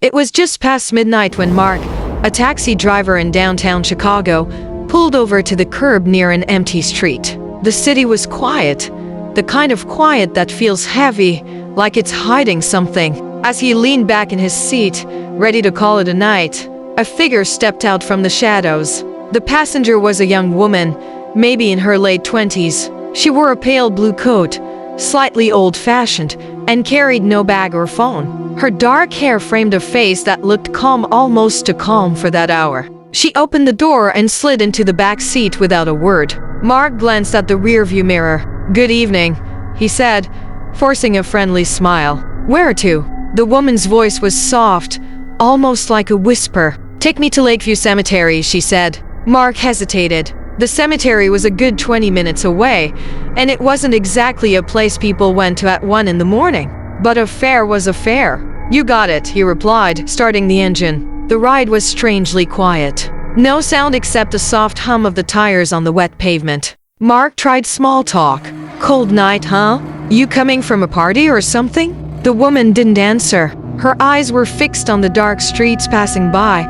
It was just past midnight when Mark, a taxi driver in downtown Chicago, pulled over to the curb near an empty street. The city was quiet, the kind of quiet that feels heavy, like it's hiding something. As he leaned back in his seat, ready to call it a night, a figure stepped out from the shadows. The passenger was a young woman, maybe in her late 20s. She wore a pale blue coat, slightly old-fashioned, and carried no bag or phone. Her dark hair framed a face that looked calm, almost too calm for that hour. She opened the door and slid into the back seat without a word. Mark glanced at the rearview mirror. "Good evening," he said, forcing a friendly smile. "Where to?" The woman's voice was soft, almost like a whisper. "Take me to Lakeview Cemetery," she said. Mark hesitated. The cemetery was a good 20 minutes away, and it wasn't exactly a place people went to at 1 in the morning. But a fare was a fare. "You got it," he replied, starting the engine. The ride was strangely quiet. No sound except the soft hum of the tires on the wet pavement. Mark tried small talk. "Cold night, huh? You coming from a party or something?" The woman didn't answer. Her eyes were fixed on the dark streets passing by,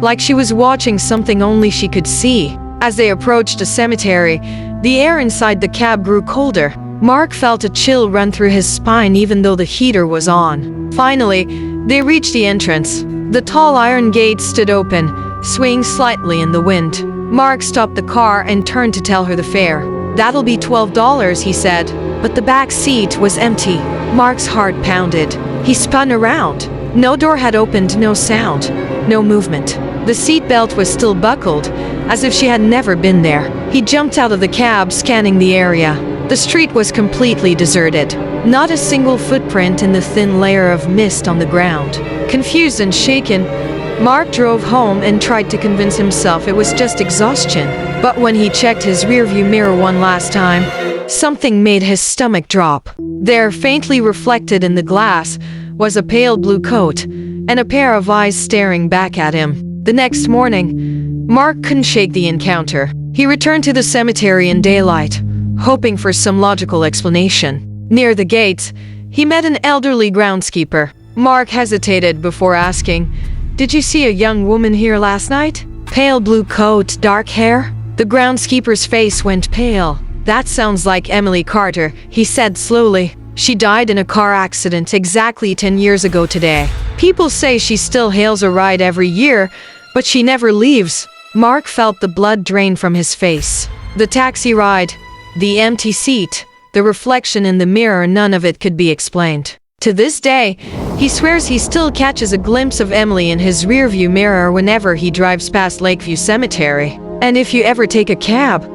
like she was watching something only she could see. As they approached the cemetery, the air inside the cab grew colder. Mark felt a chill run through his spine even though the heater was on. Finally, they reached the entrance. The tall iron gate stood open, swaying slightly in the wind. Mark stopped the car and turned to tell her the fare. "That'll be $12, he said. But the back seat was empty. Mark's heart pounded. He spun around. No door had opened, no sound, no movement. The seatbelt was still buckled, as if she had never been there. He jumped out of the cab, scanning the area. The street was completely deserted. Not a single footprint in the thin layer of mist on the ground. Confused and shaken, Mark drove home and tried to convince himself it was just exhaustion. But when he checked his rearview mirror one last time, something made his stomach drop. There, faintly reflected in the glass, was a pale blue coat and a pair of eyes staring back at him. The next morning, Mark couldn't shake the encounter. He returned to the cemetery in daylight, hoping for some logical explanation. Near the gates, he met an elderly groundskeeper. Mark hesitated before asking, "Did you see a young woman here last night? Pale blue coat, dark hair?" The groundskeeper's face went pale. "That sounds like Emily Carter," he said slowly. "She died in a car accident exactly 10 years ago today. People say she still hails a ride every year, but she never leaves." Mark felt the blood drain from his face. The taxi ride, the empty seat, the reflection in the mirror, none of it could be explained. To this day, he swears he still catches a glimpse of Emily in his rearview mirror whenever he drives past Lakeview Cemetery. And if you ever take a cab,